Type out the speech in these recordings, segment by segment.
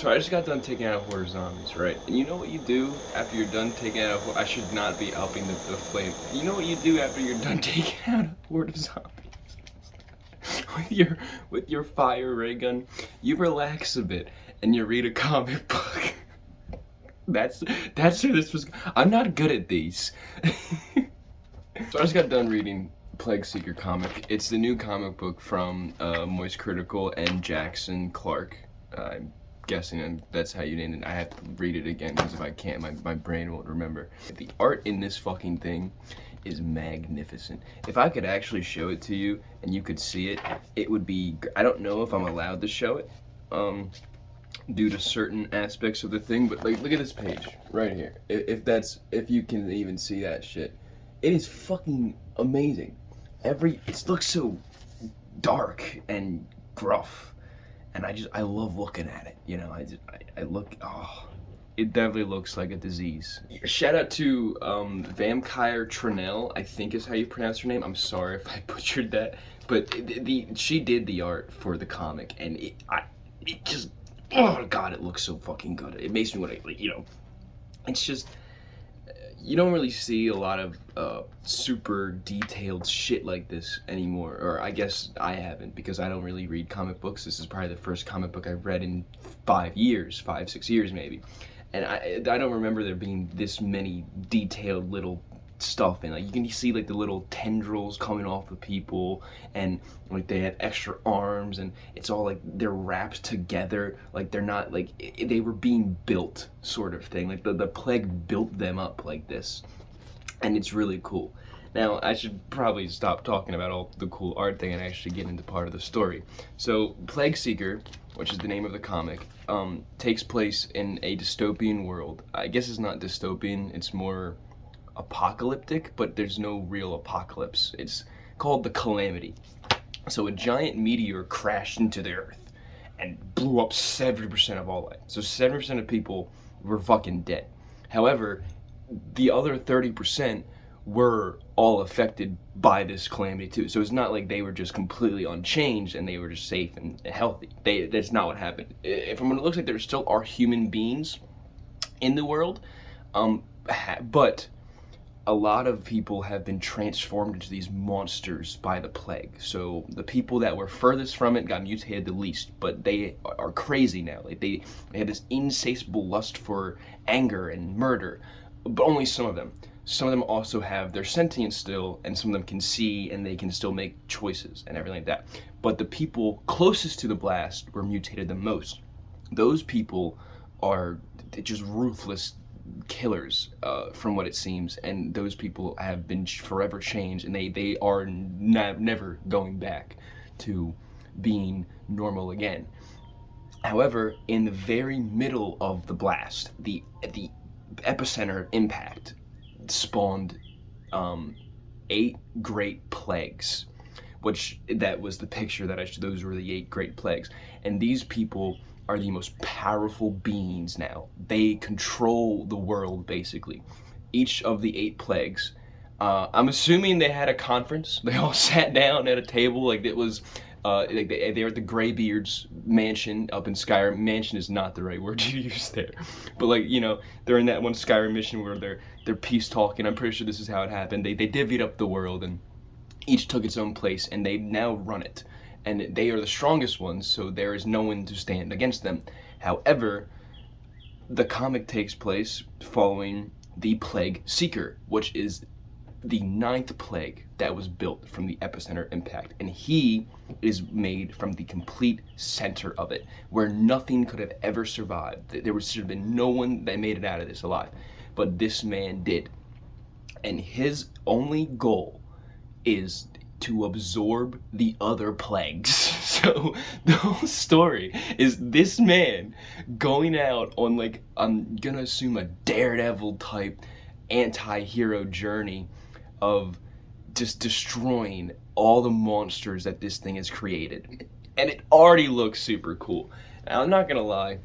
So I just got done taking out a horde of zombies, right? And you know what you do after you're done taking out a horde? I should not be upping the flame. You know what you do after you're done taking out a horde of zombies? with your fire ray gun, you relax a bit and you read a comic book. That's where this was. I'm not good at these. So I just got done reading Plague Seeker comic. It's the new comic book from Moist Critical and Jackson Clark. I'm guessing that's how you name it. I have to read it again because if I can't, my brain won't remember. The art in this fucking thing is magnificent. If I could actually show it to you and you could see it, it would be. I don't know if I'm allowed to show it due to certain aspects of the thing, but like, look at this page right here. If you can even see that shit. It is fucking amazing. It looks so dark and gruff, and I love looking at it. You know, I look. Oh, it definitely looks like a disease. Shout out to Vampire Trinell, I think is how you pronounce her name. I'm sorry if I butchered that, but she did the art for the comic, and it just, oh god, it looks so fucking good. It makes me want to, you know, it's just. You don't really see a lot of super detailed shit like this anymore, or I guess I haven't, because I don't really read comic books. This is probably the first comic book I've read in 5 years, 6 years maybe, and I don't remember there being this many detailed little stuff, and like you can see like the little tendrils coming off of people, and like they have extra arms, and it's all like they're wrapped together, like they're not like they were being built, sort of thing. Like the plague built them up like this, and it's really cool. Now I should probably stop talking about all the cool art thing and actually get into part of the story. So Plague Seeker, which is the name of the comic, takes place in a dystopian world. I guess it's not dystopian, it's more apocalyptic, but there's no real apocalypse. It's called the Calamity. So a giant meteor crashed into the earth and blew up 70% of all life. So 70% of people were fucking dead. However, the other 30% were all affected by this calamity too. So it's not like they were just completely unchanged and they were just safe and healthy. That's not what happened. From what it looks like, there still are human beings in the world, but a lot of people have been transformed into these monsters by the plague. So the people that were furthest from it got mutated the least, but they are crazy now. Like they have this insatiable lust for anger and murder, but only some of them. Some of them also have their sentience still, and some of them can see and they can still make choices and everything like that. But the people closest to the blast were mutated the most. Those people are just ruthless killers, from what it seems, and those people have been forever changed, and they are never going back to being normal again. However, in the very middle of the blast, the epicenter of impact spawned 8 great plagues, which that was the picture that those were the 8 great plagues, and these people are the most powerful beings now. They control the world, basically. Each of the 8 plagues, I'm assuming they had a conference. They all sat down at a table, like it was, like they were at the Greybeard's mansion up in Skyrim. Mansion is not the right word to use there, but like, you know, they're in that one Skyrim mission where they're peace talking. I'm pretty sure this is how it happened. They divvied up the world, and each took its own place, and they now run it. And they are the strongest ones, so there is no one to stand against them. However, the comic takes place following the Plague Seeker, which is the 9th plague that was built from the epicenter impact, and he is made from the complete center of it, where nothing could have ever survived. There should have been no one that made it out of this alive, but this man did, and his only goal is to absorb the other plagues. So the whole story is this man going out on, like, I'm gonna assume a Daredevil type anti-hero journey of just destroying all the monsters that this thing has created. And it already looks super cool. Now, I'm not gonna lie,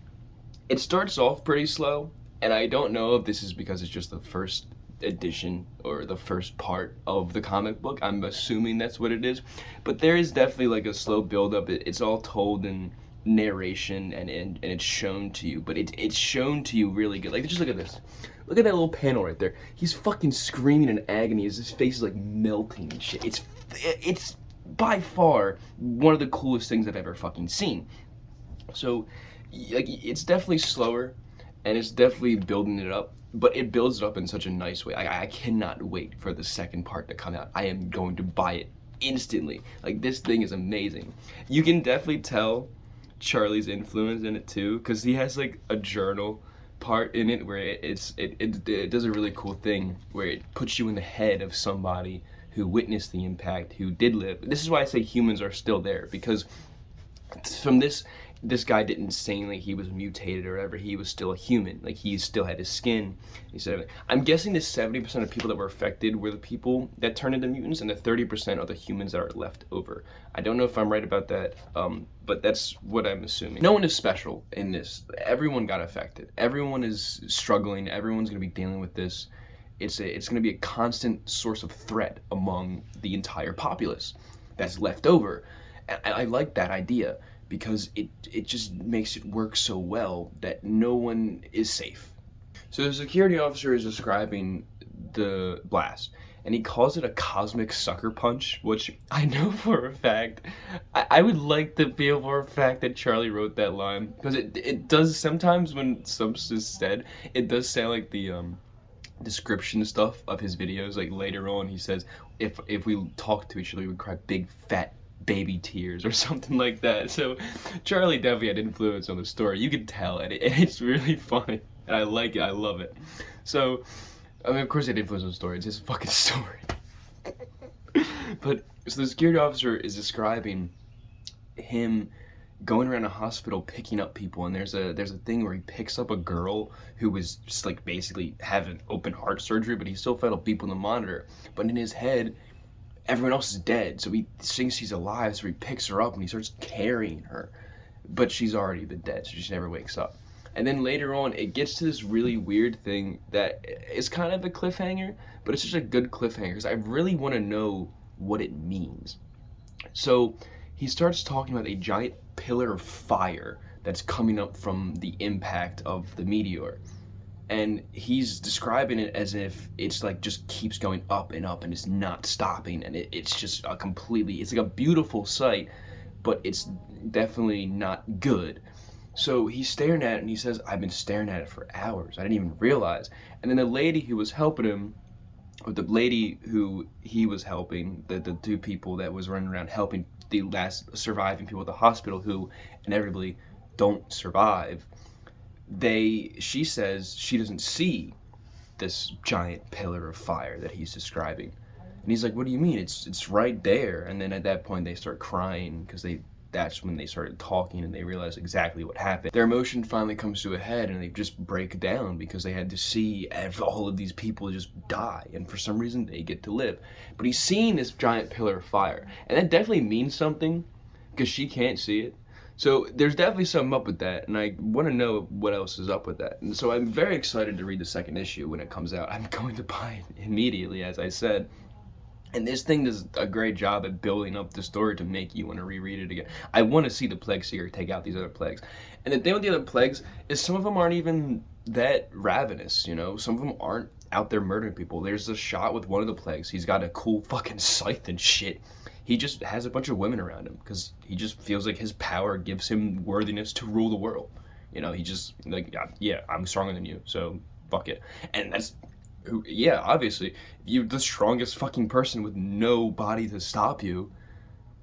it starts off pretty slow, and I don't know if this is because it's just the first edition or the first part of the comic book. I'm assuming that's what it is, but there is definitely like a slow build up. It's all told in narration and it's shown to you, but it's shown to you really good. Like, just look at this. Look at that little panel right there. He's fucking screaming in agony as his face is like melting and shit. It's by far one of the coolest things I've ever fucking seen. So, like, it's definitely slower, and it's definitely building it up, but it builds it up in such a nice way. I cannot wait for the second part to come out. I am going to buy it instantly. Like, this thing is amazing. You can definitely tell Charlie's influence in it too, because he has like a journal part in it where it does a really cool thing where it puts you in the head of somebody who witnessed the impact, who did live. This is why I say humans are still there, because from this guy didn't say like he was mutated or whatever. He was still a human. Like, he still had his skin. He said, I'm guessing the 70% of people that were affected were the people that turned into mutants, and the 30% are the humans that are left over. I don't know if I'm right about that, but that's what I'm assuming. No one is special in this. Everyone got affected. Everyone is struggling. Everyone's gonna be dealing with this. It's gonna be a constant source of threat among the entire populace that's left over. And I like that idea, because it just makes it work so well that no one is safe. So the security officer is describing the blast, and he calls it a cosmic sucker punch, which I know for a fact. I would like to feel for a fact that Charlie wrote that line, because it does sometimes when something is said, it does sound like the description stuff of his videos. Like, later on he says, if we talk to each other we would cry big fat baby tears or something like that. So Charlie definitely had influence on the story. You can tell, and it's really funny, and I like it. I love it. So, I mean, of course, it had influence on the story. It's his fucking story. But so the security officer is describing him going around a hospital picking up people, and there's a thing where he picks up a girl who was just like basically having open heart surgery, but he still felt a beep on the monitor. But in his head, everyone else is dead, so he thinks she's alive, so he picks her up and he starts carrying her. But she's already been dead, so she never wakes up. And then later on, it gets to this really weird thing that is kind of a cliffhanger, but it's just a good cliffhanger, because I really want to know what it means. So he starts talking about a giant pillar of fire that's coming up from the impact of the meteor. And he's describing it as if it's like just keeps going up and up and it's not stopping, and it's just it's like a beautiful sight, but it's definitely not good. So he's staring at it and he says, I've been staring at it for hours. I didn't even realize. And then the lady who was helping him, or the lady who he was helping, the two people that was running around helping the last surviving people at the hospital who inevitably don't survive, she says she doesn't see this giant pillar of fire that he's describing. And he's like, what do you mean? It's right there. And then at that point they start crying, because that's when they started talking and they realize exactly what happened. Their emotion finally comes to a head and they just break down, because they had to see all of these people just die, and for some reason they get to live. But he's seeing this giant pillar of fire, and that definitely means something, because she can't see it. So there's definitely something up with that, and I want to know what else is up with that. And so I'm very excited to read the second issue when it comes out. I'm going to buy it immediately, as I said. And this thing does a great job at building up the story to make you want to reread it again. I want to see the Plague Seeker take out these other plagues. And the thing with the other plagues is some of them aren't even that ravenous, you know? Some of them aren't out there murdering people. There's a shot with one of the plagues. He's got a cool fucking scythe and shit. He just has a bunch of women around him because he just feels like his power gives him worthiness to rule the world. You know, he just, like, yeah, I'm stronger than you, so fuck it. And that's, yeah, obviously, if you're the strongest fucking person with no body to stop you,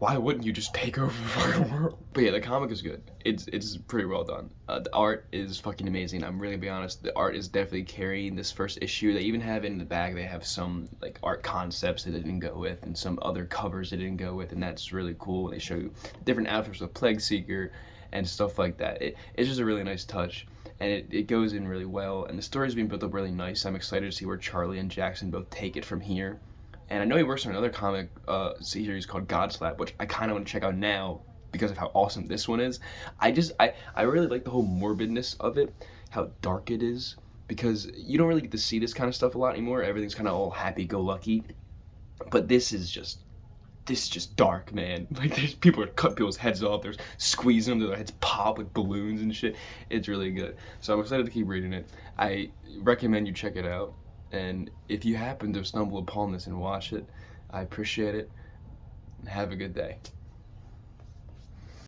why wouldn't you just take over the fucking world? But yeah, the comic is good. It's pretty well done. The art is fucking amazing. I'm really gonna be honest. The art is definitely carrying this first issue. They even have in the bag, they have some like art concepts that they didn't go with and some other covers they didn't go with, and that's really cool. They show you different outfits of Plague Seeker and stuff like that. It's just a really nice touch, and it goes in really well, and the story's being built up really nice. I'm excited to see where Charlie and Jackson both take it from here. And I know he works on another comic series called Godslap, which I kind of want to check out now because of how awesome this one is. I really like the whole morbidness of it, how dark it is, because you don't really get to see this kind of stuff a lot anymore. Everything's kind of all happy-go-lucky. But this is just this is just dark, man. Like, there's people are cutting people's heads off. There's squeezing them. Their heads pop like balloons and shit. It's really good. So I'm excited to keep reading it. I recommend you check it out. And if you happen to stumble upon this and watch it, I appreciate it. Have a good day.